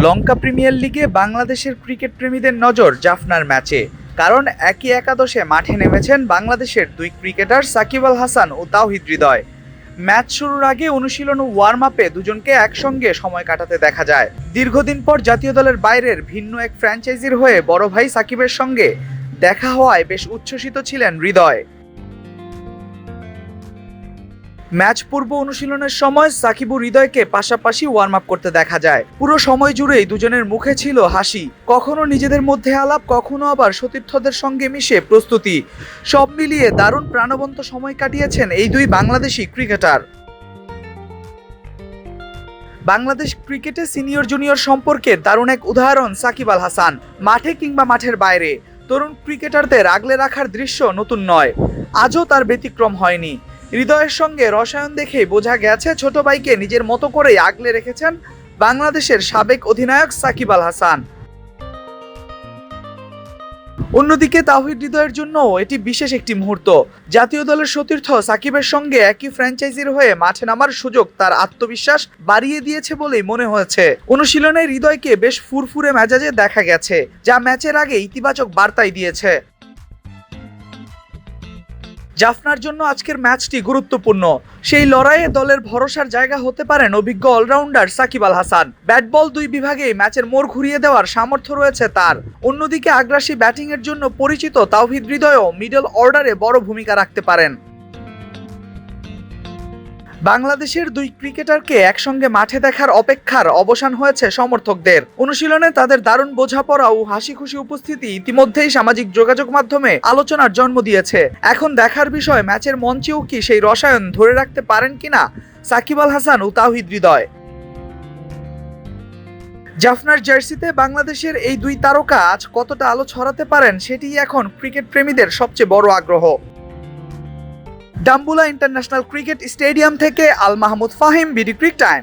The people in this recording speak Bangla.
লঙ্কা প্রিমিয়ার লিগে বাংলাদেশের ক্রিকেট প্রেমীদের নজর জাফনার ম্যাচে। কারণ একই একাদশে মাঠে নেমেছেন বাংলাদেশের দুই ক্রিকেটার সাকিব আল হাসান ও তাওহিদ হৃদয়। ম্যাচ শুরুর আগে অনুশীলন ও ওয়ার্ম আপে দুজনকে একসঙ্গে সময় কাটাতে দেখা যায়। দীর্ঘদিন পর জাতীয় দলের বাইরের ভিন্ন এক ফ্র্যাঞ্চাইজির হয়ে বড় ভাই সাকিবের সঙ্গে দেখা হওয়ায় বেশ উচ্ছ্বসিত ছিলেন হৃদয়। ম্যাচ পূর্ব অনুশীলনের সময় সাকিব ও হৃদয়কে পাশাপাশি ওয়ার্ম আপ করতে দেখা যায়। পুরো সময় জুড়েই দুজনের মুখে ছিল হাসি, কখনো নিজেদের মধ্যে আলাপ, কখনো আবার সতীর্থদের সঙ্গে মিশে প্রস্তুতি। সব মিলিয়ে দারুণ প্রাণবন্ত সময় কাটিয়েছেন এই দুই বাংলাদেশি ক্রিকেটার। বাংলাদেশ ক্রিকেটে সিনিয়র জুনিয়র সম্পর্কে দারুণ এক উদাহরণ সাকিব আল হাসান। মাঠে কিংবা মাঠের বাইরে তরুণ ক্রিকেটারদের আগলে রাখার দৃশ্য নতুন নয়, আজও তার ব্যতিক্রম হয়নি। হৃদয়ের সঙ্গে রসায়ন দেখেই বোঝা গেছে ছোট ভাইকে নিজের মতো করেই আগলে রেখেছেন বাংলাদেশের সাবেক অধিনায়ক সাকিব আল হাসান। অন্যদিকে তাওহিদ হৃদয়ের জন্য এটি বিশেষ একটি মুহূর্ত। জাতীয় দলের সতীর্থ সাকিবের সঙ্গে একই ফ্র্যাঞ্চাইজির হয়ে মাঠে নামার সুযোগ তার আত্মবিশ্বাস বাড়িয়ে দিয়েছে বলেই মনে হয়েছে। অনুশীলনে হৃদয়কে বেশ ফুরফুরে মেজাজে দেখা গেছে, যা ম্যাচের আগে ইতিবাচক বার্তাই দিয়েছে। জাফনার জন্য আজকের ম্যাচটি গুরুত্বপূর্ণ। সেই লড়াইয়ে দলের ভরসার জায়গা হতে পারেন অভিজ্ঞ allrounder Shakib Al Hasan. Bat ball দুই বিভাগেই ম্যাচের মোড় ঘুরিয়ে দেওয়ার সামর্থ্য রয়েছে তার। অন্যদিকে আগ্রাসী ব্যাটিংয়ের জন্য পরিচিত তাওহিদ হৃদয়ও মিডল অর্ডারে বড় ভূমিকা রাখতে পারেন। বাংলাদেশের দুই ক্রিকেটারকে একসঙ্গে মাঠে দেখার অপেক্ষার অবসান হয়েছে সমর্থকদের। অনুশীলনে তাদের দারুণ বোঝাপড়া ও হাসি খুশি উপস্থিতি ইতিমধ্যেই সামাজিক যোগাযোগ মাধ্যমে আলোচনার জন্ম দিয়েছে। এখন দেখার বিষয় ম্যাচের মঞ্চেও কি সেই রসায়ন ধরে রাখতে পারেন কিনা সাকিব আল হাসান ও তাওহিদ হৃদয়। জাফনার জার্সিতে বাংলাদেশের এই দুই তারকা আজ কতটা আলো ছড়াতে পারেন সেটিই এখন ক্রিকেট প্রেমীদের সবচেয়ে বড় আগ্রহ। ডাম্বুলা ইন্টারন্যাশনাল ক্রিকেট স্টেডিয়াম থেকে আল মাহমুদ ফাহিম, বিডি ক্রিক টাইম।